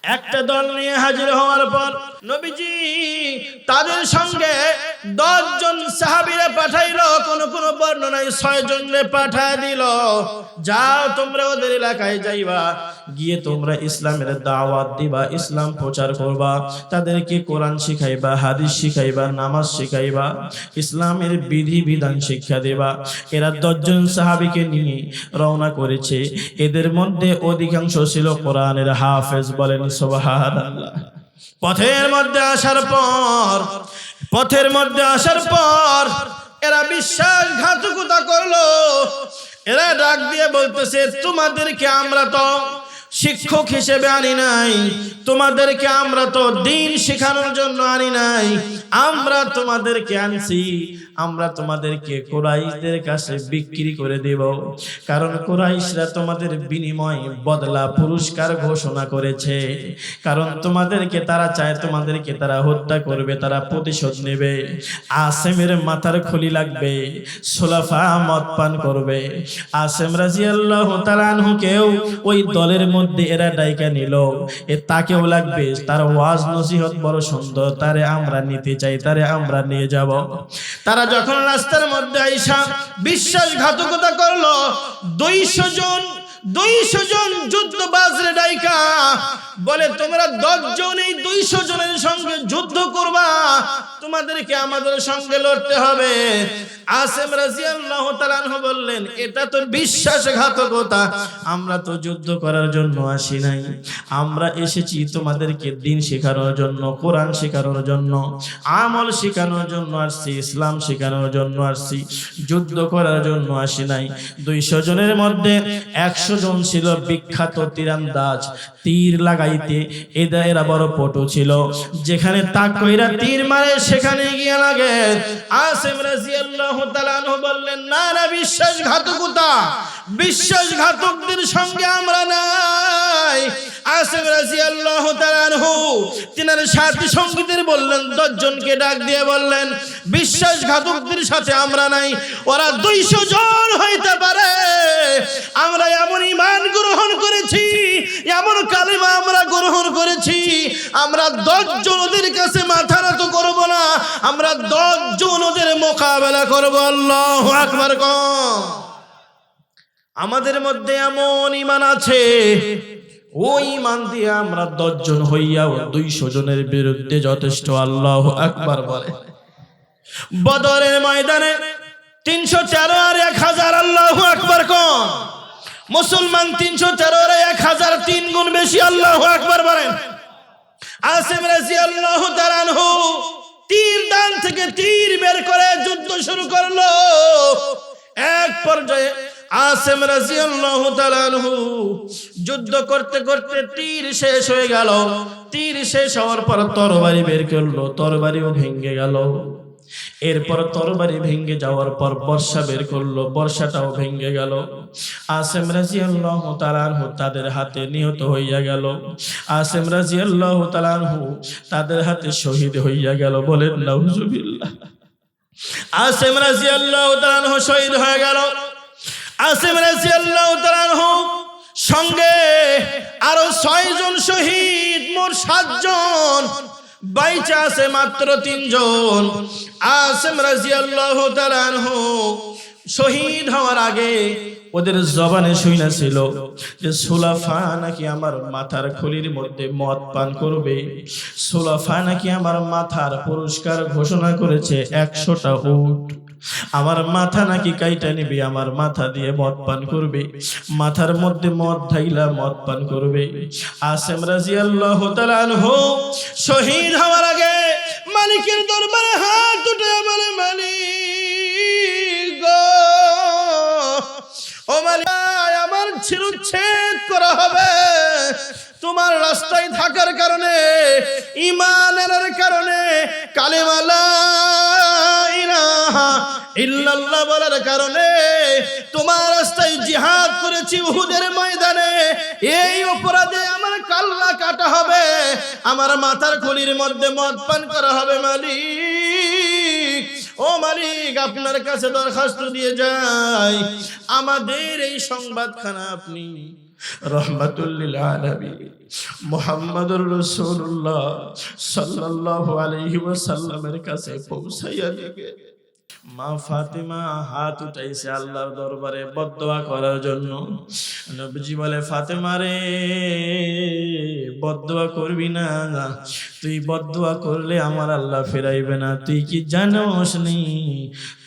একটা দল নিয়ে হাজির হওয়ার পর নবীজি তাদের সঙ্গে 10 জন সাহাবীরা পাঠাইলো, কোন কোন বর্ণনায় 6 জনরে পাঠায় দিল। যাও তোমরা ওদের এলাকায় যাইবা, গিয়ে তোমরা ইসলামের দাওয়াত দিবা, ইসলাম প্রচার করবা, তাদেরকে কোরআন শিখাইবা, হাদিস শিখাইবা, নামাজ শিখাইবা, ইসলামের বিধি বিধান শিক্ষা দেবা। এরা 10 জন সাহাবীকে নিয়ে রওনা করেছে। এদের মধ্যে অধিকাংশ ছিল কোরআনের হাফেজ। বলেন সুবহানাল্লাহ। পথের মধ্যে আসার পর এরা বিশ্বাসঘাতকতা করলো। এরা ডাক দিয়ে বলতেছে, তোমাদেরকে আমরা তো শিক্ষক হিসেবে আনি নাই, তোমাদেরকে আমরা তো দ্বীন শেখানোর জন্য আনি নাই, আমরা তোমাদেরকে আনছি, আমরা তোমাদেরকে কুরাইশদের কাছে বিক্রি করে দেব। কারণ কুরাইশরা তোমাদের বিনিময় বদলা পুরস্কার ঘোষণা করেছে। কারণ তোমাদেরকে তারা চায়, তোমাদেরকে তারা হত্যা করবে, তারা প্রতিশোধ নেবে। আসেমের মাথার খুলি লাগবে, সুলাফা মদ পান করবে। আসেম রাদিয়াল্লাহু তাআলা আনহুকেও ওই দলের মধ্যে এরা ডাইকা নিল, তাকেও লাগবে। তার ওয়াজ নসিহত বড় সুন্দর, তারে আমরা নিতে চাই, তারে আমরা নিয়ে যাব। তারা যখন রাস্তার মধ্যে আইসা বিশ্বাসঘাতকতা করলো, 200 জন যুদ্ধবাজরে ডাইকা বলে, তোমরা 10 জন এই 200 জনের সঙ্গে যুদ্ধ করবা, তোমাদেরকে আমাদের সঙ্গে লড়তে হবে। আসেম রাদিয়াল্লাহু তাআলা আনহু বললেন, এটা তো বিশ্বাসঘাতকতা, আমরা তো যুদ্ধ করার জন্য আসি নাই, আমরা এসেছি তোমাদেরকে দ্বীন শেখানোর জন্য, কোরআন শেখানোর জন্য, আমল শেখানোর জন্য আসছি, ইসলাম শেখানোর জন্য আসছি, যুদ্ধ করার জন্য আসি নাই। 200 জনের মধ্যে 100 জন ছিল বিখ্যাত তীরন্দাজ, তীর লাগাইতে এরা বড় পটু ছিল। যেখানে তাক কইরা তীর মারে সেখানে গিয়ে লাগে। আসেম রাদিয়াল্লাহু তাআলা আনহু বললেন, না না, বিশ্বাসঘাতকদের সঙ্গে আমরা নাই। আসেম রাদিয়াল্লাহু তাআলা আনহু তিনার সাথী সঙ্গীদের বললেন, 10 জনকে ডাক দিয়ে বললেন, বিশ্বাসঘাতকদের সাথে আমরা নাই। ওরা 200 জন হইতে পারে, আমরা এমন ঈমান গ্রহণ করেছি, এমন কালিমা আমরা গ্রহণ করেছি, আমরা 10 জন ওদের কাছে মাথা নত করব না, আমরা 10 জন ওদের মোকাবেলা করব। আল্লাহু আকবার। আমাদের মধ্যে এমন ঈমান আছে, ওই ঈমান দিয়ে আমরা 10 জন হইয়াও 200 জনের বিরুদ্ধে যথেষ্ট। আল্লাহু আকবার বলে। বদরের ময়দানে 313 আর 1000। আল্লাহু আকবার। মুসলমান 313 আর 1000 3 গুণ বেশি। আল্লাহু আকবার বলেন। আসেম রাদিয়াল্লাহু তাআলা আনহু তীর দান থেকে তীর বের করে যুদ্ধ শুরু করলো। এক পর্যায়ে আসেম রাদিয়াল্লাহু তাআলা আনহু যুদ্ধ করতে করতে তীর শেষ হয়ে গেল। তীর শেষ হওয়ার পর তরবারি বের করলো, তরবারিও ভেঙে গেল। এরপর তরবারি ভেঙে যাওয়ার পর বর্ষা বের করলো, বর্ষাটাও ভেঙে গেল। আসেম রাদিয়াল্লাহু তাআলা আনহু তাদের হাতে নিহত হইয়া গেল। আসেম রাদিয়াল্লাহু তাআলা আনহু তাদের হাতে শহীদ হইয়া গেল। বলেন নাউজুবিল্লাহ। আসেম রাদিয়াল্লাহু তাআলা আনহু শহীদ হয়ে গেল। আসেম রাদিয়াল্লাহু তাআলা আনহু সঙ্গে আরো 6 জন শহীদ, মোট 7 জন। বাইচা আছে মাত্র 3 জন। আসেম রাদিয়াল্লাহু তাআলা আনহু শহীদ হওয়ার আগে ওদের জবানে শুনেছিল যে সুলাফা নাকি আমার মাথার খুলির মধ্যে মদ পান করবে, সুলাফা নাকি আমার মাথার পুরস্কার ঘোষণা করেছে 100টা উট। আমার মাথা নাকি কাইটা নিবে, আমার মাথা দিয়ে মদ পান করবে, মাথার মধ্যে মদ ঢাইলা মদ পান করবে। আসেম রাদিয়াল্লাহু তাআলা আনহু শহীদ হওয়ার আগে মালিকের দরবারে হাত উঠে বলে, মালিক গো, ও মালিক, আমার শিরচ্ছেদ করা হবে তোমার রাস্তায় থাকার কারণে, ঈমানের কারণে, কালেমা লা ইলাহা ইল্লাল্লাহ বলার কারণে, তোমার রাস্তায় জিহাদ করেছি উহুদের ময়দানে, এই অপরাধে আমার কাল্লা কাটা হবে, আমার মাথার খুলির মধ্যে মদ পান করা হবে। মালিক, ও মালিক, আপনার কাছে দরখাস্ত দিয়ে যাই, আমাদের এই সংবাদখানা আপনি রহমাতুল লিল আলামিন মুহাম্মাদুর রাসূলুল্লাহ সাল্লাল্লাহু আলাইহি ওয়াসাল্লামের কাছে পৌঁছাইয়া দিবে। মা ফাতিমা হাত উঠাইছে আল্লাহর দরবারে বদদোয়া করার জন্য। নবীজি বলে, ফাতেমা রে, বদদোয়া করবি না, তুই বদদোয়া করলে আমার আল্লাহ ফেরাইবে না। তুই কি জানোস নি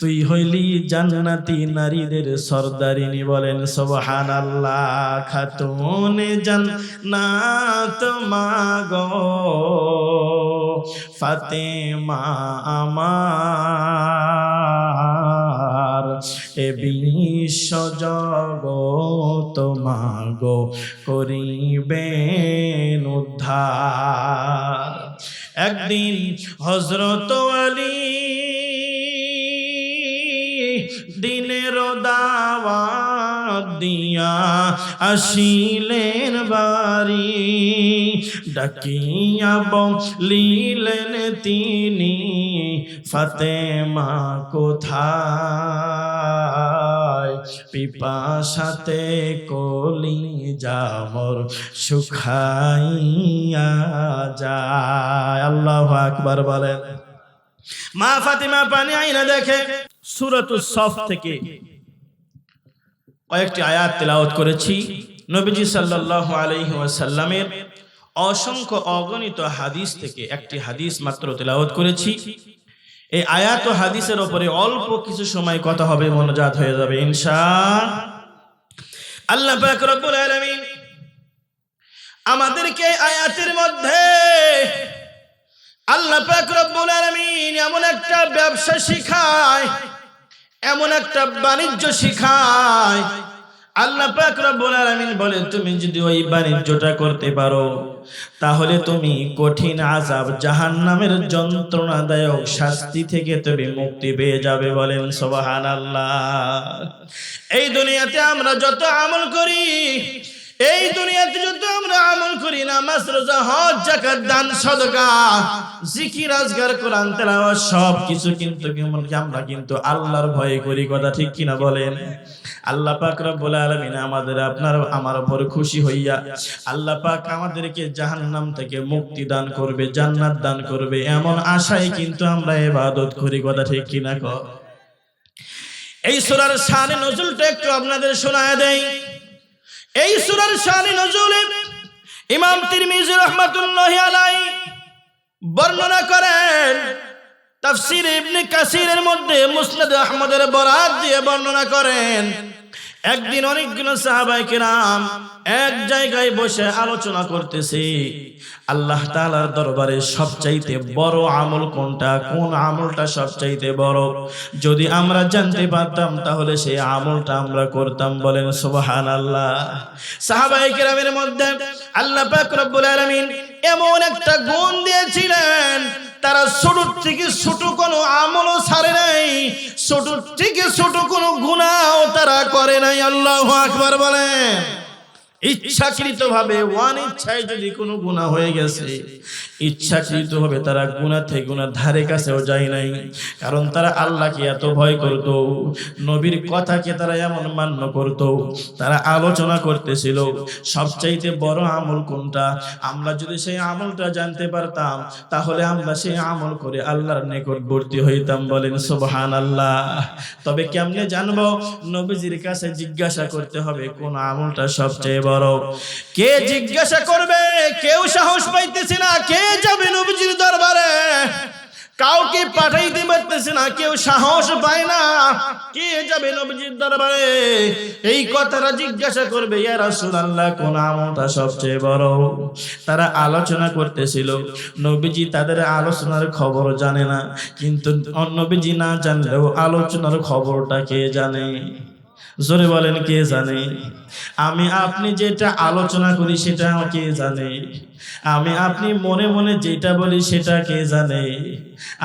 তুই হইলি জান্নাতি নারীদের সরদারিনী? বলেন সুবহানাল্লাহ। খাতুনে জান্নাত মাগো ফাতেমা আমার, এ বিশ্ব জগৎ মাগো করিবেন উদ্ধার। একদিন হযরত আলী দিনের দাওয়াত দিয়া আসিলেন বাড়ি, ডাকিয়া বলিলেন তিনি, ফাতেমা কোথায়? পিপাসাতে কলিজা মোর শুকাইয়া যায়। আল্লাহু আকবার বলেন। মা ফাতিমা পানি আইনা দেখে। সূরাতুস সফ থেকে কয়েকটি আয়াত তেলাওয়াত করেছি। নবীজি সাল্লাল্লাহু আলাইহি ওয়াসাল্লামের অসংখ্য অগণিত হাদিস থেকে একটি হাদিস মাত্র তেলাওয়াত করেছি। এই আয়াত ও হাদিসের উপরে অল্প কিছু সময় কথা হবে, মনোজাত হয়ে যাবে ইনশাআল্লাহ। পাক রব্বুল আলামিন আমাদেরকে আয়াতের মধ্যে আল্লাহ পাক রব্বুল আলামিন এমন একটা ব্যবসা শিখায়, এমন একটা বাণিজ্য শিখায়। আল্লাহ পাক রব্বুল আলামিন বলে, তুমি যদি ওই বাণিজ্যটা করতে পারো তাহলে তুমি কঠিন আযাব জাহান্নামের যন্ত্রণাদায়ক শাস্তি থেকে তুমি মুক্তি পেয়ে যাবে। বলেন সুবহানাল্লাহ। এই দুনিয়াতে আমরা যত আমল করি, এই দুনিয়াতে যত আমরা আমল করি, নামাজ রোজা হজ যাকাত দান সদকা জিকির আজকার কোরআন তেলাওয়াত সব কিছু কিন্তু আমরা কিন্তু আল্লাহর ভয়ে করি। কথা ঠিক কিনা বলেন? আল্লাহ পাক রব্বুল আলামিন আমাদের আপনার আমার উপর খুশি হইয়া আল্লাহ পাক আমাদেরকে জাহান্নাম থেকে মুক্তি দান করবে, জান্নাত দান করবে, এমন আশায় কিন্তু আমরা ইবাদত করি। কথা ঠিক কিনা কও? এই সূরার শানে নজুলটা একটু আপনাদের শোনায় দেই। এই সূরার শানে নজুলে ইমাম তিরমিজি রাহমাতুল্লাহি আলাইহি বর্ণনা করেন, তাফসীর ইবনে কাসিরের মধ্যে মুসনাদ আহমদের বরাত দিয়ে বর্ণনা করেন, একদিন অনেকগুলো সাহাবায়ে কেরাম এক জায়গায় বসে আলোচনা করতেছে আল্লাহ তাআলার দরবারে সবচাইতে বড় আমল কোনটা, কোন আমলটা সবচাইতে বড়। যদি আমরা জানতে পারতাম তাহলে সেই আমলটা আমরা করতাম। বলেন সুবহানাল্লাহ। সাহাবায়ে কেরামের মধ্যে আল্লাহ পাক রব্বুল আলামিন এমন একটা গুণ দিয়েছিলেন, তারা ছোট থেকে ছোট কোনো আমলও ছাড়ে নাই, ছোট থেকে ছোট কোনো গুনাহও তারা করে নাই। আল্লাহু আকবার বলেন। ইচ্ছাকৃতভাবে অনিচ্ছায় যদি কোনো গুনাহ হয়ে গেছে, ইচ্ছাকৃতভাবে তারা গুনাহ থেকে গুনাহ ধারে কাছেও যায় নাই। কারণ তারা আল্লাহকে এত ভয় করত, নবীর কথাকে তারা এমন মান্য করত। তারা আলোচনা করতেছিল সবচাইতে বড় আমল কোনটা। আমরা যদি সেই আমলটা জানতে পারতাম তাহলে আমরা সেই আমল করে আল্লাহর নিকটবর্তী হইতাম। বলেন সুবহানাল্লাহ। তবে কেমনে জানবো? নবীজির কাছে জিজ্ঞাসা করতে হবে কোন আমলটা সবচেয়ে বড়। কে জিজ্ঞাসা করবে? কেউ সাহস পাইতেছে না। কে যাবে নবীজির দরবারে? কাউকে পাঠাইতে পারতেছে না, কেউ সাহস পায় না। কে যাবে নবীজির দরবারে এই কথাটা জিজ্ঞাসা করবে, ইয়া রাসূলুল্লাহ কোন আমলটা সবচেয়ে বড়? তারা আলোচনা করতেছিল। নবীজি তাদের আলোচনার খবর জানে না, কিন্তু নবীজি না জানলেও আলোচনার খবরটা কে জানে? জোরে বলেন, কে জানে? আমি আপনি যেটা আলোচনা করি সেটা কে জানে? আমি আপনি মনে মনে যেটা বলি সেটা কে জানে?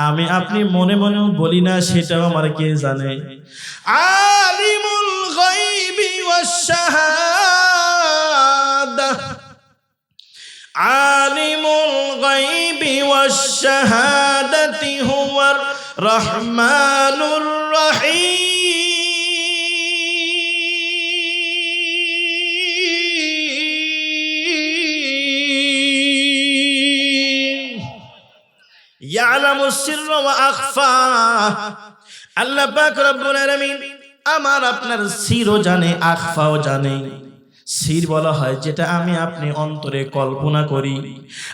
আমি আপনি মনে মনেও বলি না সেটাও আমার কে জানে? আলিমুল গায়বি ওয়াশ শাহাদা, আলিমুল গায়বি ওয়াশ শাহাদাতি হুয়ার রহমানুর রহিম। ইয়ালামুস সিররা ওয়া আখফা। আল্লাহ পাক রব্বুল আলামিন আমার আপনার সিরও জানে, আখফাও জানে। সির বলা হয় যেটা আমি আপনি অন্তরে কল্পনা করি,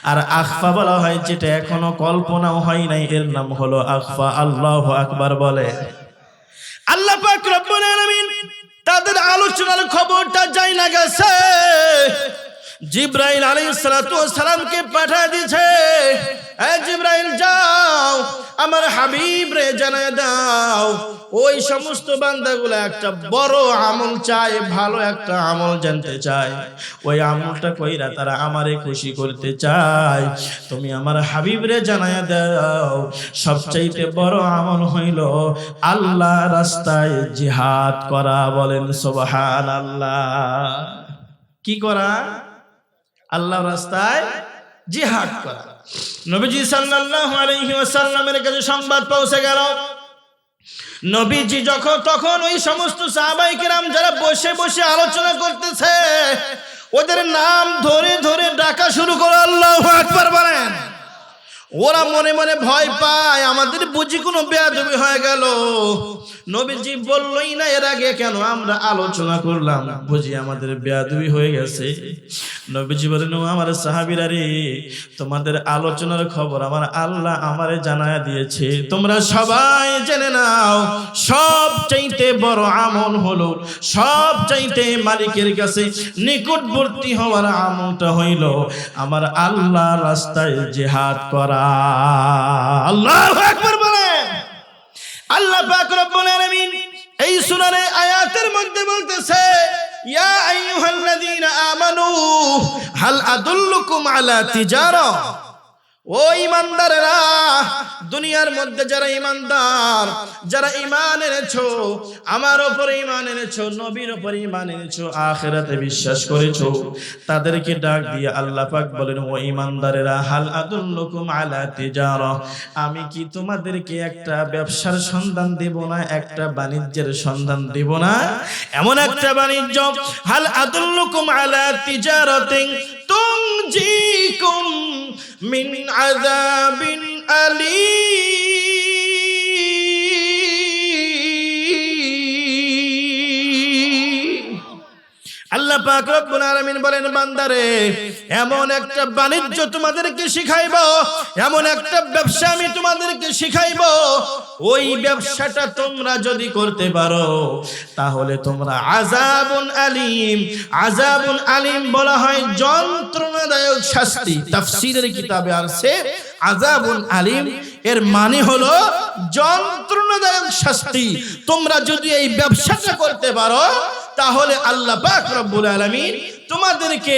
আর আখফা বলা হয় যেটা এখনো কল্পনাও হয় নাই, এর নাম হলো আখফা। আল্লাহু আকবার বলে। আল্লাহ পাক রব্বুল আলামিন তাদের আলোচনার খবরটা যাই না গেছে, জিবরাইল আলাইহিস সালাতু ওয়াস সালামকে পাঠিয়ে দিয়েছে। এ জিবরাইল যাও আমার হাবিব রে জানায় দাও, ওই সমস্ত বান্দাগুলো একটা বড় আমল চায়, ভালো একটা আমল জানতে চায়, ওই আমলটা কইরা তারা আমারে খুশি করতে চায়। তুমি আমার হাবিব রে জানায় দাও, সবচাইতে বড় আমল হইল আল্লাহ রাস্তায় জিহাদ করা। বলেন সুবহানাল্লাহ। কি করা? আল্লাহ রাস্তায় জিহাদ করা। নবীজি সাল্লাল্লাহু আলাইহি ওয়াসাল্লামের কাছে সংবাদ পৌঁছে গেল। নবীজি তখন ওই সমস্ত সাহাবায়ে কেরাম যারা বসে বসে আলোচনা করতেছে, ওদের নাম ধরে ধরে ডাকা শুরু করলো। আল্লাহু আকবার বলেন। ওরা মনে মনে ভয় পায়, আমাদের বুঝি কোনো বেয়াদবি হয়ে গেল। নবীজি বললই না এর আগে কেন আমরা আলোচনা করলাম, বুঝি আমাদের বেয়াদবি হয়ে গেছে। নবীজি বলেন, ও আমার সাহাবীরা রে, তোমাদের আলোচনার খবর আমার আল্লাহ আমারে জানায়া দিয়েছে। তোমরা সবাই জেনে নাও, সবচাইতে বড় আমল হলো, সবচাইতে মালিকের কাছে নিকটবর্তী হওয়ার আমলটা হইল আমার আল্লাহ রাস্তায় জিহাদ করা। আল্লাহু আকবার বলেন। আল্লাহ পাক রব্বুল আলামিন এই সূরার আয়াতের মধ্যে বলতেছে, ইয়া আইয়ুহাল্লাযীনা আমানু হাল আদুল্লুকুম আলা তিজারা। ও ঈমানদারেরা, দুনিয়ার মধ্যে যারা ঈমানদার, যারা ঈমান এনেছো, আমার উপর ঈমান এনেছো, নবীর উপর ঈমান এনেছো, আখিরাতে বিশ্বাস করেছো, তাদেরকে ডাক দিয়ে আল্লাহ পাক বলেন, ও ঈমানদারেরা, হাল আদুল্লুকুম আলা তিজারা, আমি কি তোমাদেরকে একটা ব্যবসার সন্ধান দেব না, একটা বাণিজ্যের সন্ধান দেব না? এমন একটা বাণিজ্য, হাল আদুল্লুকুম আলা তিজারাতিন তুনজিকুম মিন আযাবিন আলীম। আল্লাহ পাক রব্বুল আলামিন বলেন, বান্দারে, এমন একটা বাণিজ্য তোমাদেরকে শিখাইবো, এমন একটা ব্যবসা আমি তোমাদেরকে শিখাইবো, ওই ব্যবসাটা তোমরা যদি করতে পারো তাহলে তোমরা আযাবুন আলীম, আযাবুন আলীম বলা হয় যন্ত্রণাদায়ক শাস্তি। তাফসীরের কিতাবে আছে আযাবুন আলীম এর মানে হলো যন্ত্রণাদায়ক শাস্তি। তোমরা যদি এই ব্যবসাটা করতে পারো তাহলে আল্লাহ পাক রব্বুল আলামিন তোমাদেরকে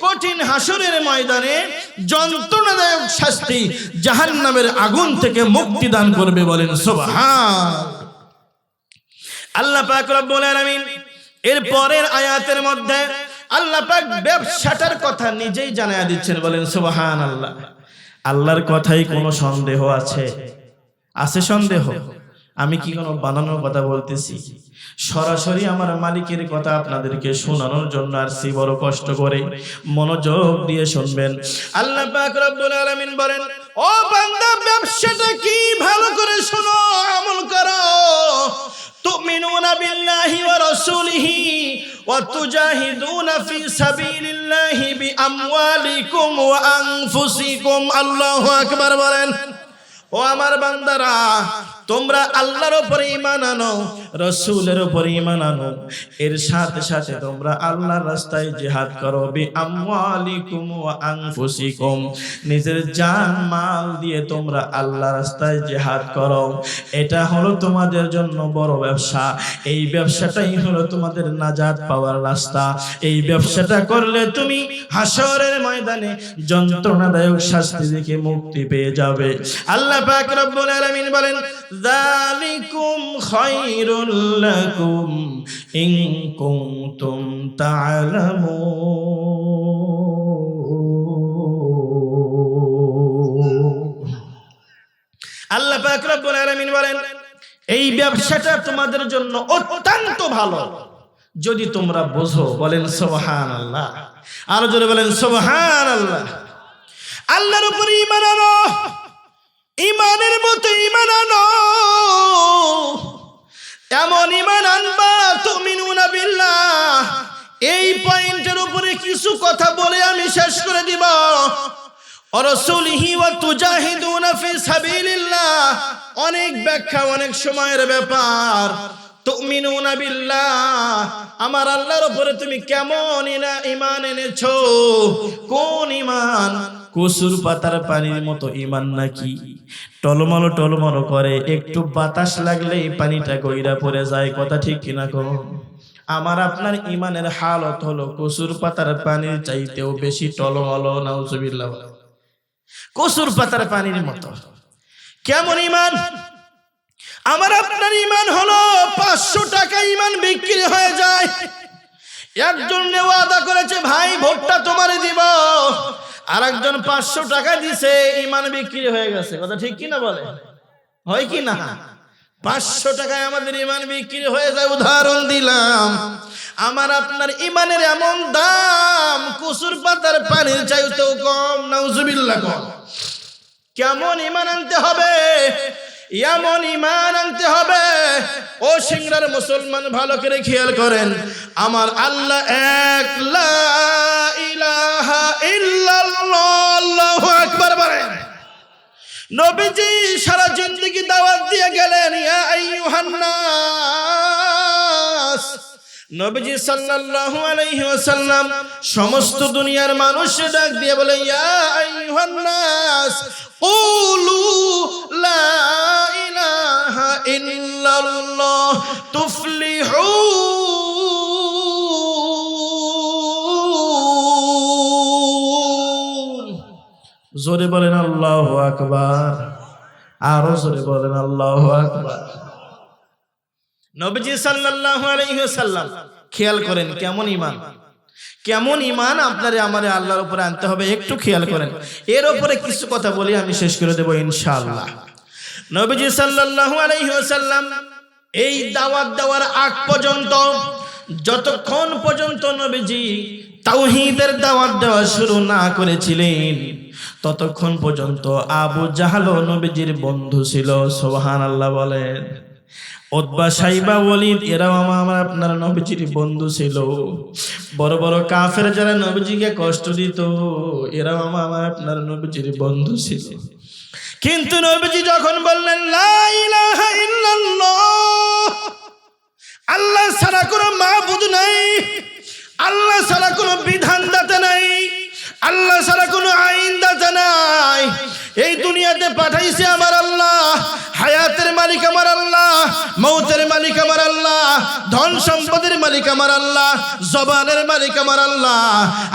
কঠিন হাসরের ময়দানে যন্ত্রণাদায়ক শাস্তি, জাহান্নামের আগুন থেকে মুক্তি দান করবে। বলেন সুবহান। আল্লাহ পাক রব্বুল আলামিন এর পরের আয়াতের মধ্যে আল্লাহ পাক ব্যবসাটার কথা নিজেই জানায়া দিচ্ছেন। বলেন সুবহানাল্লাহ। আল্লাহর কথাই কোনো সন্দেহ আছে? আছে সন্দেহ? আমি কি কোনো বানানোর কথা বলতেছি? সরাসরি আমার মালিকের কথা আপনাদেরকে শোনানোর জন্য আসছি, বড় কষ্ট করে মনোযোগ দিয়ে শুনবেন। আল্লাহ পাক রব্বুল আলামিন বলেন, ও বান্দা, ব্যবসাটা কি ভালো করে শোনো, আমল করো। তুমিনুনা বিল্লাহি ওয়া রাসূলিহি ওয়া তুজাহিদুনা ফি সাবিলিল্লাহি বিআমওয়ালিকুম ওয়া আনফুসিকুম। আল্লাহু আকবার বলেন। ও আমার বান্দারা, তোমরা আল্লাহর উপরে ঈমান আনো, রাসূলের উপরে ঈমান আনো, এর সাথে সাথে তোমরা আল্লাহর রাস্তায় জিহাদ করো। বিআমওয়ালিকুম ওয়া আনফুসিকুম, নিজের জান মাল দিয়ে তোমরা আল্লাহর রাস্তায় জিহাদ করো। এটা হলো তোমাদের জন্য বড় ব্যবসা। এই ব্যবসাটাই হলো তোমাদের নাজাত পাওয়ার রাস্তা। এই ব্যবসাটা করলে তুমি হাসরের ময়দানে যন্ত্রণাদায়ক শাস্তি থেকে মুক্তি পেয়ে যাবে। আল্লাহ পাক রব্বুল আলামিন বলেন, যালিকুম খায়রুল লাকুম ইন কুনতুম তা'লামুন। আল্লাহ পাক রব্বুল আলামিন বলেন, এই ব্যবসাটা তোমাদের জন্য অত্যন্ত ভালো যদি তোমরা বোঝো। বলেন সুবহানাল্লাহ। আরো জোরে বলেন সুবহানাল্লাহ। আল্লাহর উপর ঈমান আনো, ইমানের মতো ইমান আনো, এমন ইমান আনবা তুমিনুনা বিল্লাহ। এই পয়েন্টের উপরে কিছু কথা বলে আমি শেষ করে দিব। রাসূলিহি ওয়া তুজাহিদুনা ফি সাবিলিল্লাহ, অনেক ব্যাখ্যা, অনেক সময়ের ব্যাপার। তুমিনুনা বিল্লাহ, আমার আল্লাহর উপরে তুমি কেমন ঈমান এনেছো? কোন ঈমান? কসুর পাতার পানির মতো ঈমান নাকি টলমল টলমল করে, একটু বাতাস লাগলেই পানিটা গইরা পড়ে যায়? কথা ঠিক কিনা কো? আমার আপনার ঈমানের হালত হলো কসুর পাতার পানির চাইতেও বেশি টলমল। নাউজুবিল্লাহ। কসুর পাতার পানির মতো। কেমন ঈমান? আমার আপনার ঈমান হলো 500 টাকা ঈমান বিক্রি হয়ে যায়। একজন ওয়াদা করেছে ভাই ভোটটা তোমারে দিব, আর একজন 500 টাকা দিছে, ঈমান বিক্রি হয়ে গেছে। কথা ঠিক কি না বলে? হয় কি না? 500 টাকায় আমাদের ঈমান বিক্রি হয়ে যায়। উদাহরণ দিলাম। আমার আপনার ঈমানের এমন দাম কসুর পাতার পানির চাইতেও কম। নাউজুবিল্লাহ। কম। কেমন ঈমান আনতে হবে? এমন ঈমান আনতে হবে। ও সিংড়ার মুসলমান, ভালো করে খেয়াল করেন। আমার আল্লাহ এক, লা ইলাহা ইল্লাল্লাহ, আল্লাহু আকবার বলেন। নবীজি সারা জিন্দেগি দাওয়াত দিয়ে গেলেন, ইয়া আইয়ুহান নাস। নবীজি সাল্লাল্লাহু আলাইহি ওয়াসাল্লাম সমস্ত দুনিয়ার মানুষকে ডাক দিয়ে বলে, ইয়া আইয়ুহান নাস কুলু লা ইলাহা ইল্লাল্লাহ তুফলিহুন। জোরে বলেন আল্লাহু আকবার। আরো জোরে বলেন আল্লাহু আকবার। নবীজি সাল্লাল্লাহু আলাইহি ওয়াসাল্লাম, খেয়াল করেন কেমন ঈমান, কেমন ঈমান আপনারে আমারে আল্লাহর উপরে আনতে হবে, একটু খেয়াল করেন। এর উপরে কিছু কথা বলি আমি শেষ করে দেব ইনশাআল্লাহ। নবীজি সাল্লাল্লাহু আলাইহি ওয়াসাল্লাম এই দাওয়াত দেওয়ার আগ পর্যন্ত, যতক্ষণ পর্যন্ত নবীজি তাওহীদের দাওয়াত দেওয়া শুরু না করেছিলেন, ততক্ষণ পর্যন্ত আবু জাহল নবীজির বন্ধু ছিল। সুবহানাল্লাহ বলেন। উতবা, সাইবা, ওয়ালিদ এরাও আমার আপনার নবীজির বন্ধু ছিল। বড় বড় কাফের যারা নবীজিকে কষ্ট দিত, এরাও আমার আপনার নবীজির বন্ধু ছিল। কিন্তু নবীজি যখন বললেন লা ইলাহা ইল্লাল্লাহ, আল্লাহ ছাড়া কোনো মাবুদ নাই, আল্লাহ ছাড়া কোনো বিধানদাতা নাই, আল্লাহ ছাড়া কোনো আইনদাতা নাই, এই দুনিয়াতে পাঠাইছে আমার আল্লাহ, হায়াতের মালিক আমার আল্লাহ, মৌতের মালিক আমার আল্লাহ, ধন সম্পদের মালিক আমার আল্লাহ, জবানের মালিক আমার আল্লাহ।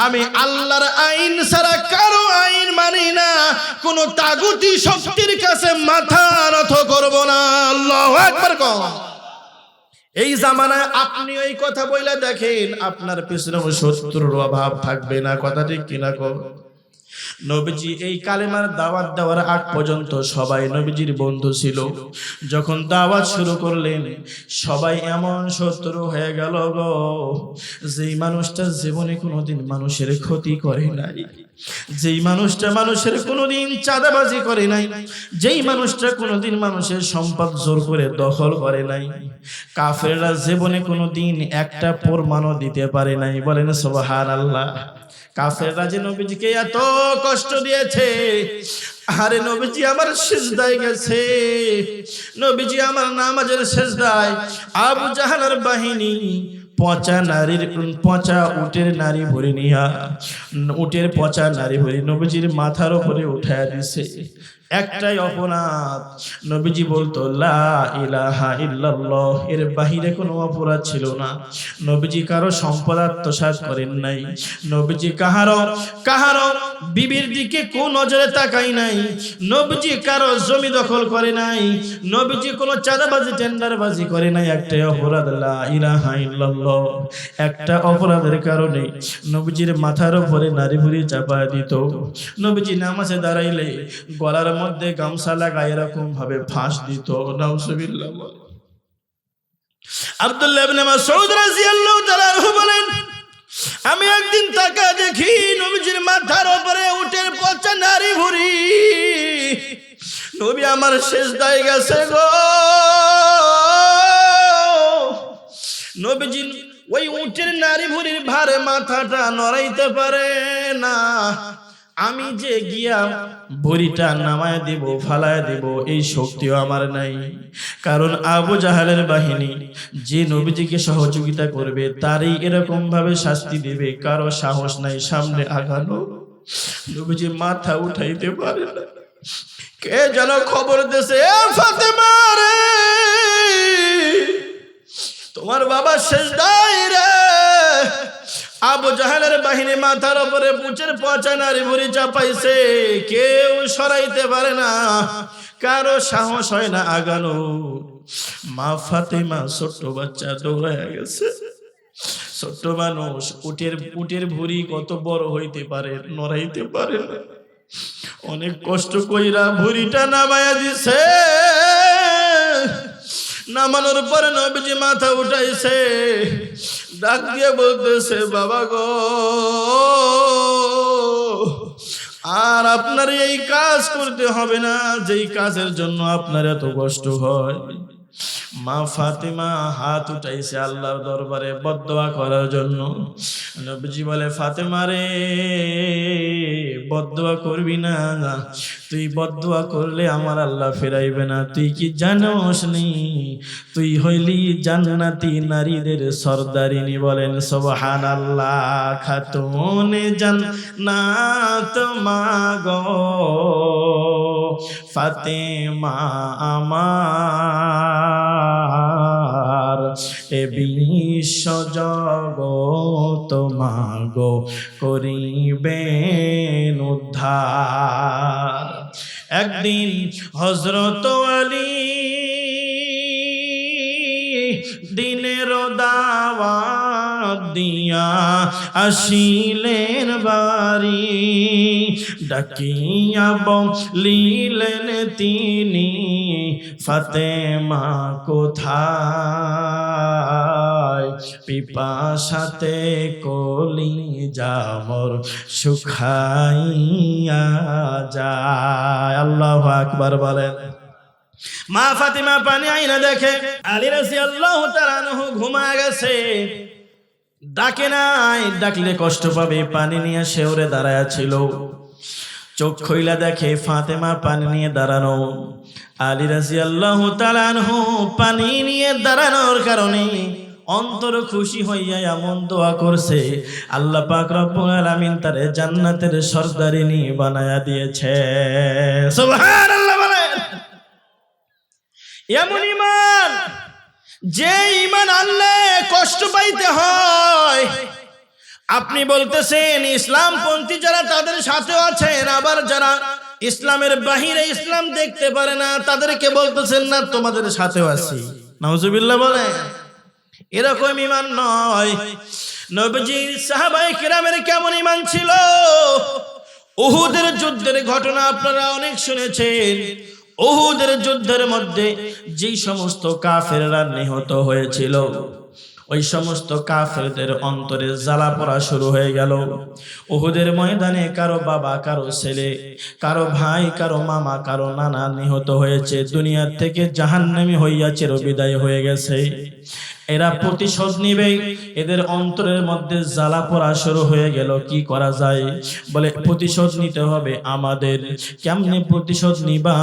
আমি আল্লাহর আইন ছাড়া কারো আইন মানি না, কোনো তাগুতি শক্তির কাছে মাথা নত করব না। আল্লাহু আকবার। এই জামানায় আপনি ওই কথা বইলা দেখেন, আপনার পিছনে শত্রুর অভাব থাকবে না। কথা ঠিক কিনা কো? নবীজি এই কালেমার দাওয়াত দেওয়ার আগ পর্যন্ত সবাই নবীজির বন্ধু ছিল। যখন দাওয়াত শুরু করলেন, সবাই এমন শত্রু হয়ে গেল গো, যেই মানুষটা জীবনে কোনোদিন মানুষের ক্ষতি করে নাই, যেই মানুষটা মানুষের কোনোদিন চাঁদাবাজি করে নাই, যেই মানুষটা কোনোদিন মানুষের সম্পদ জোর করে দখল করে নাই, কাফেররা জীবনে কোনোদিন একটা প্রমাণও দিতে পারে নাই। বলেন সুবহানাল্লাহ। কাফেররা যে নবীজিকে এত কষ্ট দিয়েছে, আরে নবীজি আমার সিজদায় গেছে, নবীজি আমার নামাজের সিজদায়, আবু জাহলের বাহিনী পচা উটের নারী ভরে নিয়া, উটের পচা নারী ভরে নবীজির মাথার উপরে উঠায়া দিছে। একটাই অপরাধ, নবীজি বলতো লা ইলাহা ইল্লাল্লাহ, এর বাহিরে কোনো অপরাধ ছিল না। নবীজি কারো সম্পদ আত্মসাৎ করেন নাই, নবীজি কাহারো বিবির দিকে কোন নজরে তাকাই নাই, নবীজি কারো জমি দখল করে নাই, নবীজি কোনো চাঁদাবাজি টেন্ডারবাজি করে নাই। একটাই অপরাধ, লা ইলাহা ইল্লাল্লাহ। একটা অপরাধের কারণে নবীজির মাথার উপরে নারী ভুঁড়ি চাপা দিত। নবীজি নামাজে দাঁড়াইলে গলার মধ্যে গামছা লাগায় এরকম ভাবে ফাঁস দিত। নাউজুবিল্লাহ। আব্দুল্লাহ ইবনে মাসউদ রাদিয়াল্লাহু তাআলা বলেন, আমি একদিন তাকা দেখি নবীজির মাথার উপরে উটের পচা নারী ভুঁড়ি। নবী আমার সিজদায় গেছে গো। নবীজি ওই উটের নারী ভুরির ভারে মাথাটা নড়াইতে পারে না। আমি যে গিয়া ভুরিটা নামায় দিব, ফালায় দিব, এই শক্তিও আমার নাই। কারণ আবু জাহালের বাহিনী যে নবীজিকে সহযোগিতা করবে তারই এরকম ভাবে শাস্তি দেবে, কারো সাহস নাই সামনে আগানো। নবীজি মাথা উঠাইতে পারে না। কে যেন খবর দেশে, ফাতেমা রে, তোমার বাবা সিজদায় রে। আবু জাহেলের বাহিনী মাথার উপরে পুঁচের পচা নারী ভুরি চাপাইছে, কেউ সরাইতে পারে না, কারো সাহস হয় না আগানো। মা ফাতেমা ছোট্ট বাচ্চা দৌড়ায় গেছে। ছোট্ট মানুষ, উটের ভুরি কত বড় হইতে পারে, নড়াইতে পারে না। অনেক কষ্ট কইরা ভুরিটা নামায়া দিছে। নামানোর পরে নবীজি মাথা উঠাইছে, ডাক দিয়ে বলতেছে, বাবা গো, আর আপনার এই কাজ করতে হবে না যেই কাজের জন্য আপনার এত কষ্ট হয়। মা ফাতেমা হাত উঠাইছে আল্লাহর দরবারে বদদোয়া করার জন্য। নবীজি বলে, ফাতেমা রে, বদদোয়া করবি না, তুই বদদোয়া করলে আমার আল্লাহ ফেরাইবে না। তুই কি জানোস নি, তুই হইলি জান্নাতি নারীদের সরদারিনী। বলেন সুবহানাল্লাহ। খাতুনে জান্নাত মা গো ফাতেমা আমার, এ বিশ্ব জগৎ মাগো করিবেন উদ্ধার। একদিন হযরত আলী দিনের দাওয়াত দিয়া আসিলেন বাড়ি, ডাকিয়া বলিলেন তিনি, ফাতেমা কোথায়, পিপাসাতে কলিজা মোর শুকাইয়া যায়। আল্লাহু আকবার বলেন। মা ফাতেমা পানি আইনা দেখে আলী রাদিয়াল্লাহু তাআলা আনহু ঘুমায় গেছে। ডাকে নাই, ডাকলে কষ্ট পাবে। পানি নিয়ে শেওরে দাঁড়ায়া ছিল। চোখ খুইলা দেখে ফাতেমা পানি নিয়ে দাঁড়ানো। আলী রাদিয়াল্লাহু তাআলা আনহু পানি নিয়ে দাঁড়ানোর কারণে অন্তর খুশি হইয়া এমন দোয়া করছে, আল্লাহ পাক রব্বুল আলামিন তারে জান্নাতের সরদারিনী বানায়া দিয়েছে। সুবহানাল্লাহ বলেন। এমন ঈমান, যে ঈমান আনলে কষ্ট পাইতে হয়। আপনি বলতেছেন ইসলামপন্থী যারা তাদের সাথে আছেন, আবার যারা ইসলামের বাহিরে ইসলাম দেখতে পারে না তাদেরকে বলতেছেন না তোমাদের সাথেও আছি। নাউজুবিল্লাহ বলেন। এরকম ঈমান নয়। নবীজির সাহাবায়ে কেরামের কেমন ঈমান ছিল। উহুদের যুদ্ধের ঘটনা আপনারা অনেক শুনেছেন। উহুদের যুদ্ধের মধ্যে যেই সমস্ত কাফেররা নিহত হয়েছিল, ওই সমস্ত কাফেরদের অন্তরে জ্বালা পোড়া শুরু হয়ে গেল। উহুদের ময়দানে কারো বাবা, কারো ছেলে, কারো ভাই, কারো মামা, কারো নানা নিহত হয়েছে। দুনিয়ার থেকে জাহান্নামী হইয়া চিরবিদায় হয়ে গেছে। এরা প্রতিশোধ নিবে। এদের অন্তরের মধ্যে জ্বালা পোড়া শুরু হয়ে গেল। কি করা যায়? বলে প্রতিশোধ নিতে হবে আমাদের। কেমনে প্রতিশোধ নিবা?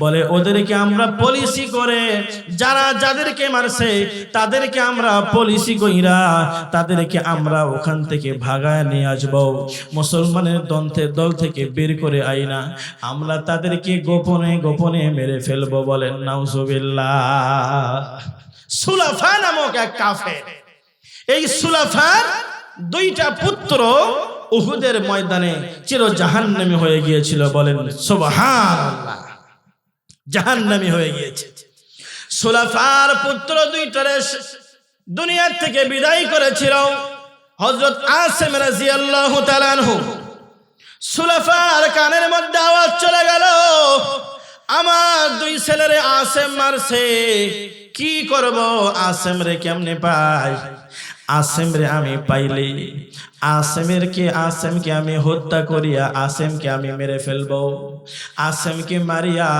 বলে ওদেরকে আমরা পলিসি করে, যারা যাদেরকে মারছে তাদেরকে আমরা পলিসি কইরা তাদেরকে আমরা ওখান থেকে ভাগায় নিয়ে আসবো। মুসলমানের দল থেকে বের করে আইনা আমরা তাদেরকে গোপনে গোপনে মেরে ফেলবো। বলেন নাউজুবিল্লাহ। সুলাফা নামক এক কাফের, এই সুলাফার দুইটা পুত্র উহুদের ময়দানে চির জাহান্নামী হয়ে গিয়েছিল। বলেন সুবহানাল্লাহ। জাহান্নামী হয়ে গিয়েছে। সুলাফার পুত্র দুইটারে দুনিয়ার থেকে বিদায় করেছিল হযরত আসিম রাদিয়াল্লাহু তাআলা আনহু। সুলাফার কানের মধ্যে আওয়াজ চলে গেল, আমার দুই ছেলেরে আসিম মারছে, কি করব? আসিম রে কেমনে পাই? আসিম রে আমি পাইলে আসেমকে আমি হত্যা করিয়া আসেমকে আমি মেরে ফেলবো। আসেমকে মারিয়া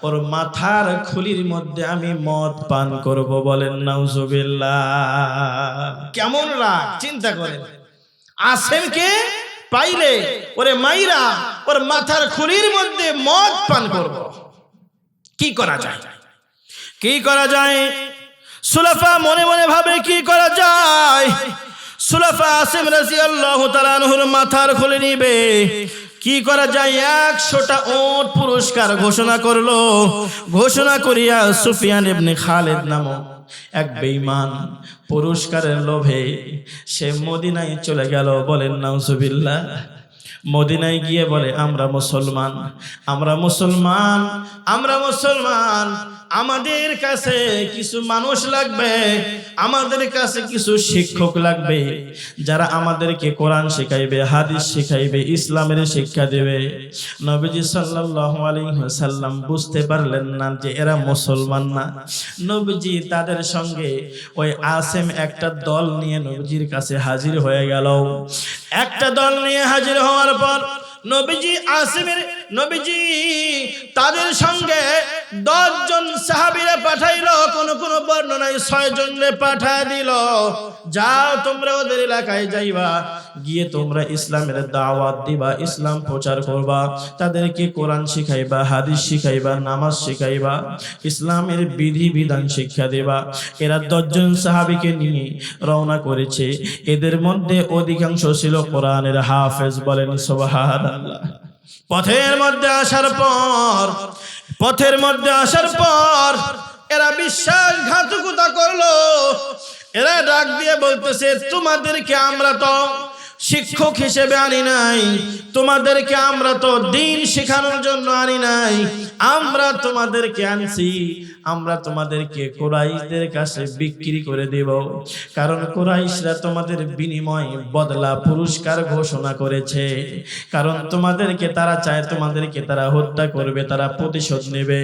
ওর মাথার খুলির মধ্যে আমি মদ পান করব। বলেন নাউজুবিল্লাহ। কেমন রাগ চিন্তা করেন। আসেমকে পাইলে ওরে মাইরা ওর মাথার খুলির মধ্যে মদ পান করব। কি করা যায়? কি করা যায়? সুলাফা মনে মনে ভাবে কি করা যায়। সুলাফা আসেম রাদিয়াল্লাহু তাআলা আনহুর মাথার খুলে নিবে। কি করা যায়? 100টা ওট পুরস্কার ঘোষণা করলো। ঘোষণা করিয়া সুফিয়ান ইবনে খালিদ নামক এক বেঈমান পুরস্কারের লোভে সে মদিনায় চলে গেল। বলেন নাউজুবিল্লাহ। মদিনায় গিয়ে বলে আমরা মুসলমান, আমরা মুসলমান, আমরা মুসলমান। আমাদের কাছে কিছু মানুষ লাগবে, আমাদের কাছে কিছু শিক্ষক লাগবে যারা আমাদেরকে কোরআন শেখাইবে, হাদিস শেখাইবে, ইসলামের শিক্ষা দেবে। নবীজি সাল্লাল্লাহু আলাইহি ওয়াসাল্লাম বুঝতে পারলেন না যে এরা মুসলমান না। নবীজি তাদের সঙ্গে ওই আসেম একটা দল নিয়ে নবীজির কাছে হাজির হয়ে গেল। একটা দল নিয়ে হাজির হওয়ার পর নবীজি তাদের সঙ্গে 10 জন সাহাবীরা পাঠাইলো। কোন কোন বর্ণনায় 6 জনরে পাঠায় দিল। যাও তোমরা ওদের এলাকায় যাইবা, গিয়ে তোমরা ইসলামের দাওয়াত দিবা, ইসলাম প্রচার করবা, তাদেরকে কোরআন শিখাইবা, হাদিস শিখাইবা, নামাজ শিখাইবা, ইসলামের বিধি বিধান শিক্ষা দেবা। এরা 10 জন সাহাবীকে নিয়ে রওনা করেছে। এদের মধ্যে অধিকাংশ ছিল কোরআনের হাফেজ। বলেন সুবহানাল্লাহ। পথের মধ্যে আসার পর এরা বিশ্বাসঘাতকতা করলো। এরা ডাক দিয়ে বলতেছে তোমাদেরকে আমরা তো শিক্ষক হিসেবে আনি নাই, তোমাদেরকে আমরা তো দ্বীন শেখানোর জন্য আনি নাই, আমরা তোমাদেরকে আনছি, আমরা তোমাদেরকে কুরাইশদের কাছে বিক্রি করে দেব। কারণ কুরাইশরা তোমাদের বিনিময় বদলা পুরস্কার ঘোষণা করেছে। কারণ তোমাদেরকে তারা চায়, তোমাদেরকে তারা হত্যা করবে, তারা প্রতিশোধ নেবে।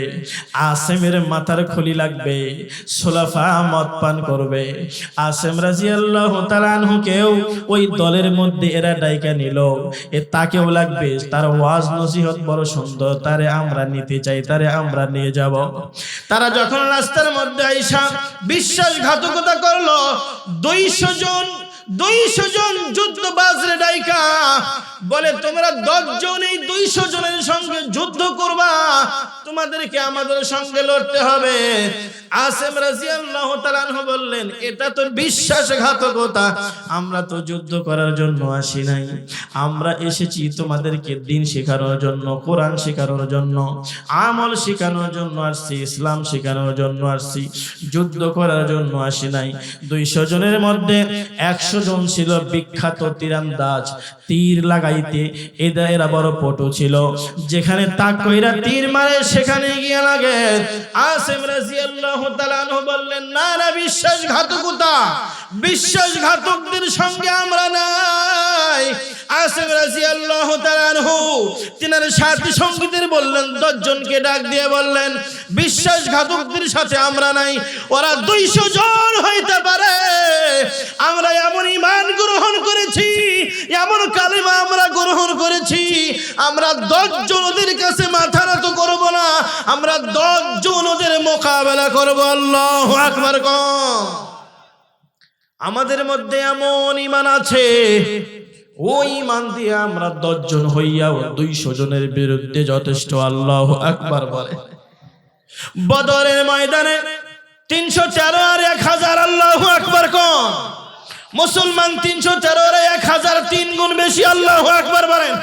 আসেমের মাথার খুলি লাগবে, সুলাফা মদ পান করবে। আসেম রাদিয়াল্লাহু তাআলা আনহুকেও ওই দলের মধ্যে এরা ডাইকা নিল। তাকেও লাগবে, তার ওয়াজ নসিহত বড় সুন্দর, তারে আমরা নিতে চাই, তারে আমরা নিয়ে যাব। তারা যখন রাস্তার মধ্যে আইসা বিশ্বাসঘাতকতা করলো, 200 জন যুদ্ধবাজরে ডাইকা বলে তোমরা 10 জন এই 200 জনের সঙ্গে যুদ্ধ করবা, তোমাদেরকে আমাদের সঙ্গে লড়তে হবে। আসেম রাদিয়াল্লাহু তাআলা আনহু বললেন এটা তো বিশ্বাসঘাতকতা, আমরা তো যুদ্ধ করার জন্য আসি নাই, আমরা এসেছি তোমাদেরকে দ্বীন শেখানোর জন্য, কোরআন শেখানোর জন্য, আমল শেখানোর জন্য আসছি, ইসলাম শেখানোর জন্য আসছি, যুদ্ধ করার জন্য আসি নাই। 200 জনের মধ্যে 100 জন ছিল বিখ্যাত তীরন্দাজ, তীর লাগাইতে এরা বড় পটু ছিল। যেখানে তাক কইরা তীর মারে সেখানে গিয়ে লাগে। আসেম রাদিয়াল্লাহু তাআলা আনহু বললেন না না, বিশ্বাসঘাতকদের সঙ্গে আমরা নাই। আসেম রাদিয়াল্লাহু তাআলা আনহু তিনার সাথী সঙ্গীদের বললেন, 10 জনকে ডাক দিয়ে বললেন বিশ্বাসঘাতকদের সাথে আমরা নাই। ওরা 200 জন হইতে পারে, আমরা এমন ঈমান গ্রহণ করেছি, এমন কালিমা আমরা গ্রহণ করেছি, আমরা 10 জন ওদের কাছে মাথা নত করব না, আমরা 10 জন ওদের মোকাবেলা করব। আল্লাহু আকবার। আমাদের মধ্যে এমন ঈমান আছে, ওই ঈমান দিয়ে আমরা 10 জন হইয়া 200 জনের বিরুদ্ধে যথেষ্ট। আল্লাহু আকবার বলে। বদরের ময়দানে 313 আর 1000। আল্লাহু আকবার। মুসলমান 313 আর 1000 3 গুণ বেশি। আল্লাহু আকবার বলেন।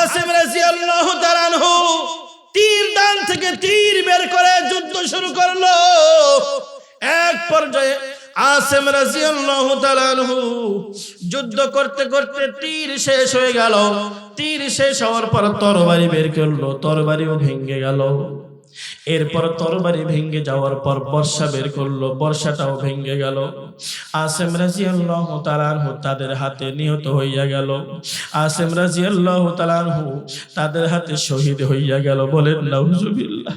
আসেম রাদিয়াল্লাহু তাআলা আনহু তীর দান থেকে তীর বের করে যুদ্ধ শুরু করলো। এক পর্যায়ে আসেম রাদিয়াল্লাহু তাআলা আনহু যুদ্ধ করতে করতে তীর শেষ হয়ে গেল। তীর শেষ হওয়ার পর তরবারি বের করলো, তরবারিও ভেঙে গেল। এরপর তরবারি ভেঙে যাওয়ার পর বর্ষা বের করলো, বর্ষাটাও ভেঙে গেল। আসেম রাদিয়াল্লাহু তাআলা আনহু তাদের হাতে নিহত হইয়া গেল। আসেম রাদিয়াল্লাহু তাআলা আনহু তাদের হাতে শহীদ হইয়া গেল। বলেন নাউজুবিল্লাহ।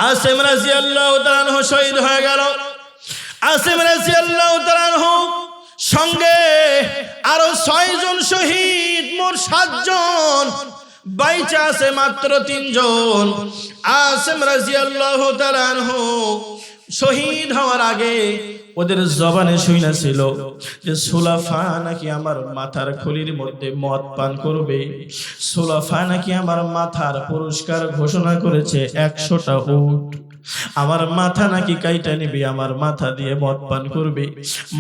আসেম রাদিয়াল্লাহু তাআলা আনহু শহীদ হয়ে গেল। আসেম রাদিয়াল্লাহু তাআলা আনহু সঙ্গে আরো 6 জন শহীদ, মোট 7 জন, বাইচা আছে মাত্র 3 জন। আসিম রাদিয়াল্লাহু তাআলা আনহু শহীদ হওয়ার আগে ওদের জবানে শুনেছিল যে সুলাফা নাকি আমার মাথার খুলির মধ্যে মদ পান করবে, সুলাফা নাকি আমার মাথার পুরস্কার ঘোষণা করেছে 100টা উট, আমার মাথা নাকি কাইটা নিবে, আমার মাথা দিয়ে মদ পান করবে,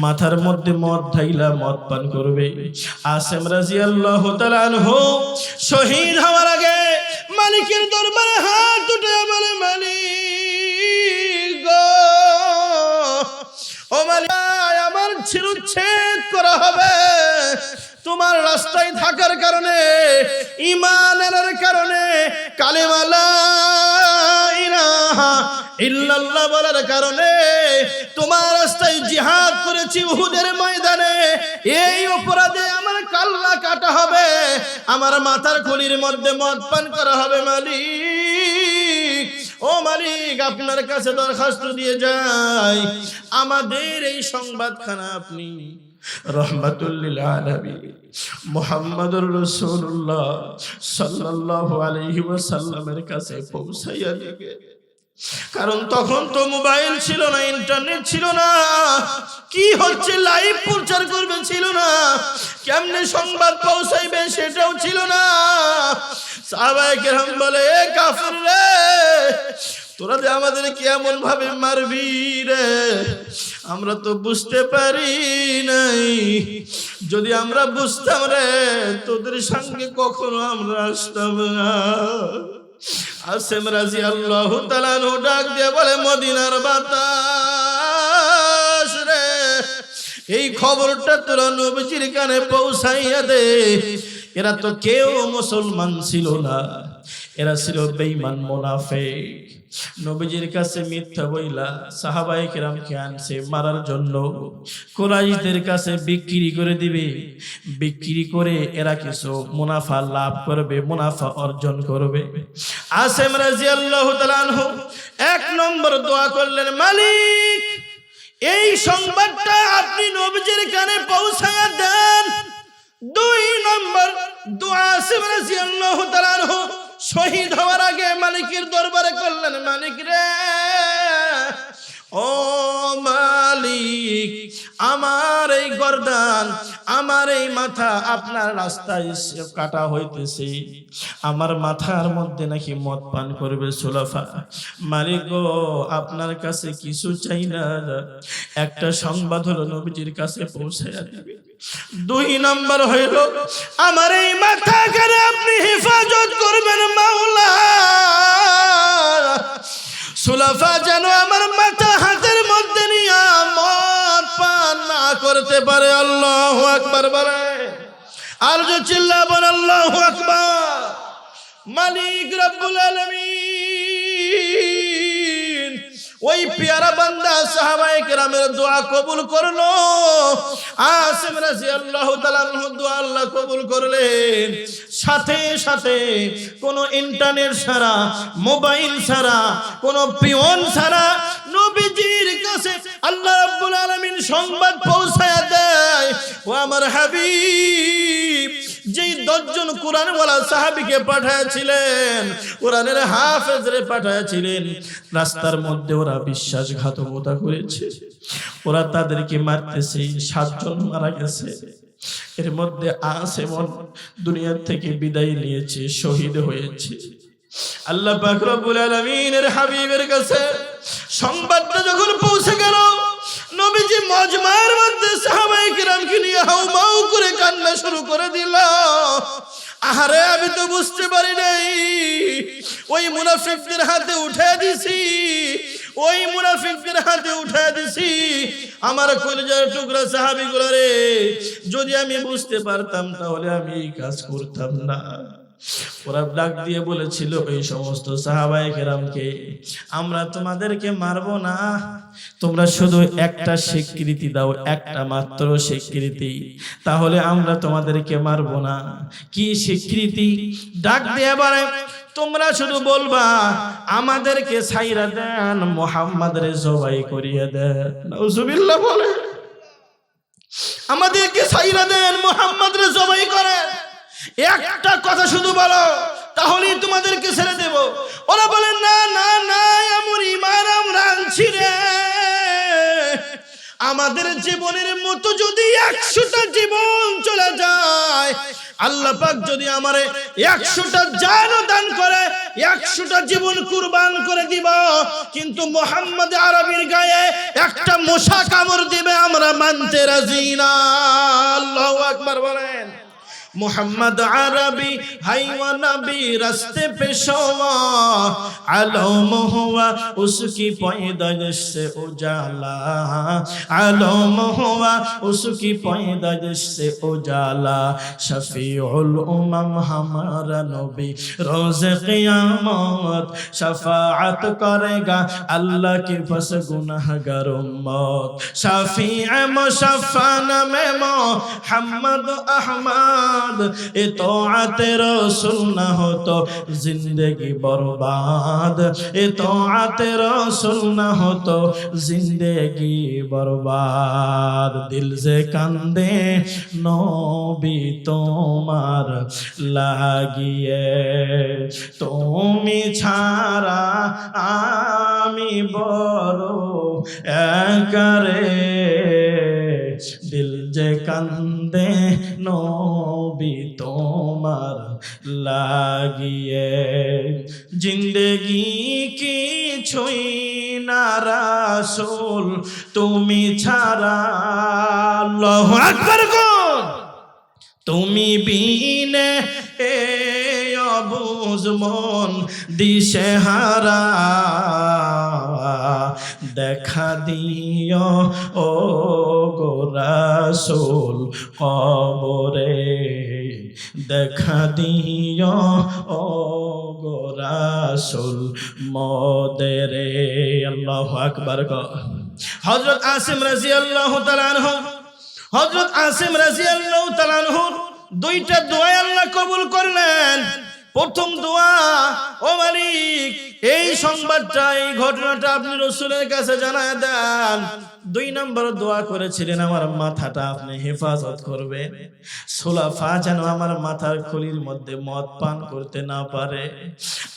মাথার মধ্যে মদ ঢাইলা মদ পান করবে। আসিম রাদিয়াল্লাহু তাআলা আনহু শহীদ হওয়ার আগে মালিকের দরবারে হাত উঠে বলে, মালিক গো, ও মালিক, আমার শিরচ্ছেদ করা হবে তোমার রাস্তায় থাকার কারণে, ঈমানের কারণে, কালেমা লা ইলাহা ইল্লাল্লাহ বলার কারণে, তোমার রাস্তায় জিহাদ করেছি উহুদের ময়দানে, এই অপরাধে আমার কাল্লা কাটা হবে, আমার মাথার খুলির মধ্যে মদ পান করা হবে। মালিক, ও মালিক, আপনার কাছে দরখাস্ত দিয়ে যাই, আমাদের এই সংবাদখানা আপনি রহমাতুল লিল আলামিন মুহাম্মদুর রাসূলুল্লাহ সাল্লাল্লাহু আলাইহি ওয়াসাল্লামের কাছে পৌঁছাইয়া দিবে। কারণ তখন তো মোবাইল ছিল না, ইন্টারনেট ছিল না, কি হচ্ছে লাইভ প্রচার করবে ছিল না, কেমনে সংবাদ পৌঁছাইবে সেটাও ছিল না। সাহাবায়ে কেরাম বলে, এ কাফির রে, তোরা যে আমাদের কেমন ভাবে মারবি রে, আমরা তো বুঝতে পারি নাই, যদি আমরা বুঝতাম রে তোদের সঙ্গে কখনো আমরা আসতাম না। আসিম রাদিয়াল্লাহু তাআলা আনহু ডাক দিয়ে বলে, মদিনার বাতাস রে, এই খবরটা তোরা নবীজির কানে পৌঁছাইয়া দে। এরা তো কেউ মুসলমান ছিল না, এরা ছিল বেঈমান মুনাফিক। নবীজির কাছে মিথ্যা বইলা সাহাবায়ে কেরামকে আনছে মারার জন্য, কুরাইশদের কাছে বিক্রি করে দিবে, বিক্রি করে এরা কিছু মুনাফা লাভ করবে, মুনাফা অর্জন করবে। আসিম রাদিয়াল্লাহু তাআলা আনহু 1 নম্বর দোয়া করলেন, মালিক, এই সংবাদটা আপনি নবীজির কানে পৌঁছায়া দেন। 2 নম্বর দোয়া আসিম রাদিয়াল্লাহু তাআলা আনহু শহীদ হওয়ার আগে মালিকের দরবারে করলেন, মালিক রে, ও মালিক, আমার এই গর্দান, আমার এই মাথা আপনার রাস্তায় কাটা হইতেছে, আমার মাথার মধ্যে নাকি মদ পান করবে সুলাফা। মালিক গো, আপনার কাছে কিছু চাই না, একটা সংবাদ হলো নবীজির কাছে পৌঁছায়া দিবে। 2 নম্বর হইল, আমার এই মাথা করে আপনি হেফাজত করবেন মাওলা, সুলাফা যেন আমার মাথা হাতের মধ্যে নিয়ে মদ পান না করতে পারে। আল্লাহু আকবার বলে, আর যে চিল্লাবেন আল্লাহু আকবার। মালিক রব্বুল আলামিন ওই পেয়ারা বান্দা সাহাবায়ে কেরামের দোয়া কবুল করলো। আসিম রাদিয়াল্লাহু তাআলা আনহু দোয়া আল্লাহ কবুল করলেন। সাথে সাথে কোনো ইন্টারনেট ছাড়া, মোবাইল ছাড়া, কোনো পিয়ন ছাড়া নবীজির কাছে আল্লাহ রাব্বুল আলামিন সংবাদ পৌঁছায়া দেয়, ও আমার হাবিব যেই 10 জন কোরআনওয়ালা সাহাবীকে পাঠাইছিলেন, কোরআনের হাফেজরে পাঠাইছিলেন, রাস্তার মধ্যে ওরা বিশ্বাসঘাতকতা করেছে, ওরা তাদেরকে মারতেছে, 7 জন মারা গেছে। এর মধ্যে আসিম দুনিয়া থেকে বিদায় নিয়েছে, শহীদ হয়েছে। আল্লাহ পাক রব্বুল আলামিনের হাবিবের কাছে সংবাদটা যখন পৌঁছে গেল, নবীজি মজমার মধ্যে সাহাবায়ে কিরামকে নিয়ে হাউমাউ করে কান্না শুরু করে দিল। আহারে, আমি তো বুঝতে পারি নাই, ওই মুনাফিকদের হাতে উঠে দিছি, ওই মুনাফিকদের হাতে উঠে দিছি আমার কলিজার টুকরা সাহাবীগুলো রে, যদি আমি বুঝতে পারতাম তাহলে আমি এই কাজ করতাম না। ওরা ডাক দিয়ে বলেছিল এই সমস্ত সাহাবায়ে কেরামকে, আমরা তোমাদেরকে মারবো না, তোমরা শুধু একটা স্বীকৃতি দাও, একটা মাত্র স্বীকৃতি, তাহলে আমরা তোমাদেরকে মারবো না। কি স্বীকৃতি? ডাক দিয়ে বলে, তোমরা শুধু বলবা আমাদেরকে ছাইরা দেন, মুহাম্মাদের জবাই করিয়ে দেন। নাউজুবিল্লাহ বলে। আমাদেরকে ছাইরা দেন, মুহাম্মদরে জবাই করেন, একটা কথা শুধু বলো তাহলেই তোমাদেরকে ছেড়ে দেব। ওরা বলেন না না না, এমন ঈমান আমরা আনছি রে, আমাদের জীবনের মতো যদি 100টা জীবন চলে যায়, আল্লাহ পাক যদি আমারে 100টা জান দান করে, 100টা জীবন কুরবান করে দিব, কিন্তু মুহাম্মদ আরবীর গায়ে একটা মশা কামড় দিবে আমরা মানতে রাজি না। আল্লাহু আকবার বলেন। मोहम्मद अरबी हाईवा नबी रास्ते पे शोवा, आलम हुआ उसकी पैदाइश से उजाला, आलम हुआ उसकी पैदाइश से उजाला, शफीउल उमम हमारा नबी रोज़े क़यामत शफाअत करेगा अल्लाह के पास गुनाहगार उम्मत, शफीअ मुशफ़्फ़ा में मोहम्मद अहमद, इताअते रसूल ना हो तो जिंदगी बर्बाद, इताअते रसूल ना हो तो जिंदगी बर्बाद, दिल से कांदे नबी তোমার লাগিয়ে, তুমি ছাড়া আমি বড় একারে, दिल जे कांदे नबी তোমার লাগিয়ে, जिंदगी কিছুই না রাসূল তুমি ছাড়া। আল্লাহু আকবার গো। তুমি বিনে এ অবুঝ মন দিশেহারা, দেখা দিও ও গো রাসূল কবরে, দেখা দিও ও গো রাসূল মদেরে। আল্লাহু আকবার গো। হযরত আসিম রাদিয়াল্লাহু তাআলা আনহু, হযরত আসিম রাদিয়াল্লাহু তাআলা আনহু দুইটা দোয়া আল্লাহ কবুল করলেন। প্রথম দোয়া, ও মালিক এই সংবাদটা, এই ঘটনাটা আপনি রাসূলের কাছে জানায় দেন। 2 নম্বর দোয়া করেছিলেন আমার মাথাটা আপনি হেফাজত করবেন, সুলাফা যেন আমার মাথার খুলির মধ্যে মদ পান করতে না পারে।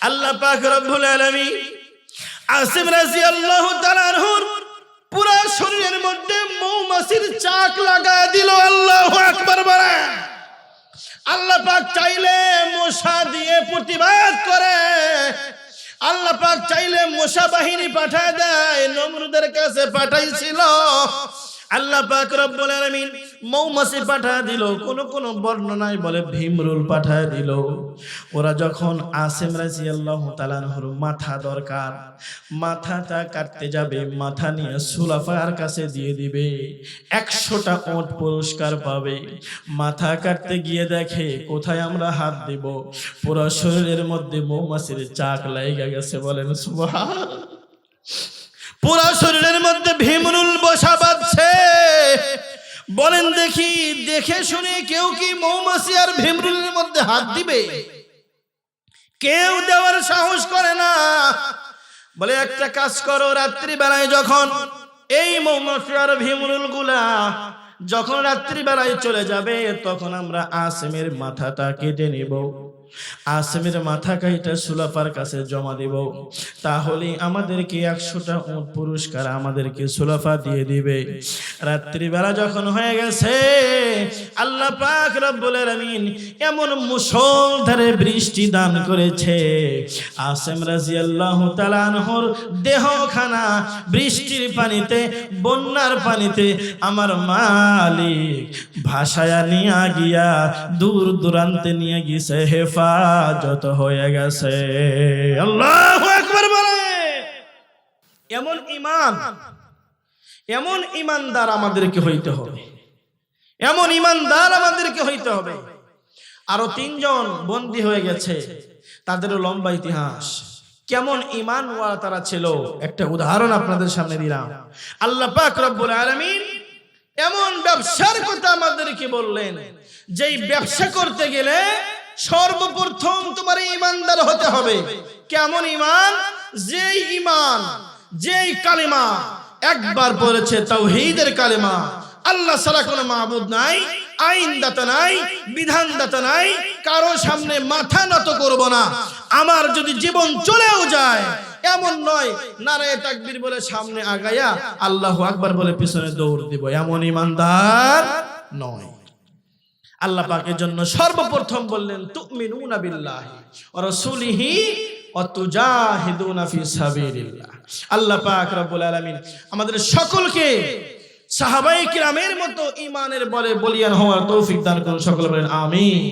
আল্লাহ পাক রব্বুল আলামিন আসিম রাদিয়াল্লাহু তাআলা আনহুর পুরো শরীরের মধ্যে মৌমাছির চাক লাগায় দিল। আল্লাহু আকবার বলেন। আল্লাহ পাক চাইলে মশা দিয়ে প্রতিবাদ করে, আল্লাহ পাক চাইলে মশা বাহিনী পাঠায় দেয়, নমরুদের কাছে পাঠাইছিল। আল্লাহ পাক রব্বুল আলামিন মৌমাছি পাঠায় দিল, কোন বর্ণনায় বলে ভীমরুল পাঠায় দিল। ওরা যখন আসিম রাদিয়াল্লাহু তাআলা আনহুর মাথা দরকার, মাথাটা কাটতে যাবে, মাথা নিয়ে সুলাফার কাছে দিয়ে দিবে, 100টা ওট পুরস্কার পাবে। মাথা কাটতে গিয়ে দেখে কোথায় আমরা হাত দেব, পুরো শরীরের মধ্যে মৌমাছির চাক লেগে গেছে। বলেন সুবহান। পুরো শরীরের মধ্যে ভীমরুল বসা বাঁধছে। বলেন দেখি, দেখে শুনে কেউ কি মৌমাছি আর ভীমরুলের মধ্যে হাত দিবে? কেউ দেওয়ার সাহস করে না। বলে একটা কাজ করো, রাত্রি বেলায় যখন এই মৌমাছি আর ভীমরুল গুলা যখন রাত্রি বেলায় চলে যাবে, তখন আমরা আসিমের মাথাটা কেটে নিব, আসিমের মাথা কাইটা সুলাফার কাছে জমা দিব, তাহলে আমাদেরকে 100টা উট পুরস্কার আমাদেরকে সুলাফা দিয়ে দিবে। রাত্রিবেলা যখন হয়ে গেছে, আল্লাহ পাক রব্বুল আলামিন এমন মুষলধারে বৃষ্টি দান করেছে, আসিম রাদিয়াল্লাহু তাআলা আনহুর দেহখানা বৃষ্টির পানিতে, বন্যার পানিতে আমার মালিক ভাসায়া নিয়ে গিয়া দূর দূরান্তে নিয়ে গিয়েছে, হেফাজত হয়ে গেছে। আল্লাহু আকবার বলে। এমন ঈমান, এমন ঈমানদার আমাদেরকে হইতে হবে, এমন ঈমানদার আমাদেরকে হইতে হবে। আরো 3 জন বন্দী হয়ে গেছে, তাদেরও লম্বা ইতিহাস। কেমন ঈমান ওয়ালা তারা ছিল, একটা উদাহরণ আপনাদের সামনে দিলাম। আল্লাহ পাক রব্বুল আলামিন এমন ব্যবসার কথা আমাদেরকে বললেন, যেই ব্যবসা করতে গেলে সর্বপ্রথম তোমার ঈমানদার হতে হবে। কেমন ঈমান? যেই ঈমান, যেই কালেমা একবার পড়েছে তাওহীদের কালেমা, আল্লাহ ছাড়া কোনো মাবুদ নাই, আইনদাতা নাই, বিধানদাতা নাই, কারো সামনে মাথা নত করব না। আমার যদি জীবন চলেও যায়, এমন নয় নারায়ে তাকবীর বলে সামনে আগায়া আল্লাহু আকবার বলে পিছনে দৌড় দিব, এমন ইমানদার নয়। আল্লাহ পাকের জন্য সর্বপ্রথম বললেন তুমিনুনা বিল্লাহি ওয়া রাসূলিহি ওয়া তুজাহিদুনা ফি সাবিলিল্লাহ। আল্লাহ পাক রব্বুল আলামিন আমাদের সকলকে সাহাবায়ে কিরামের মতো ঈমানের বলে বলিয়ান হওয়ার তৌফিক দান করুন। সকলে বলেন আমিন।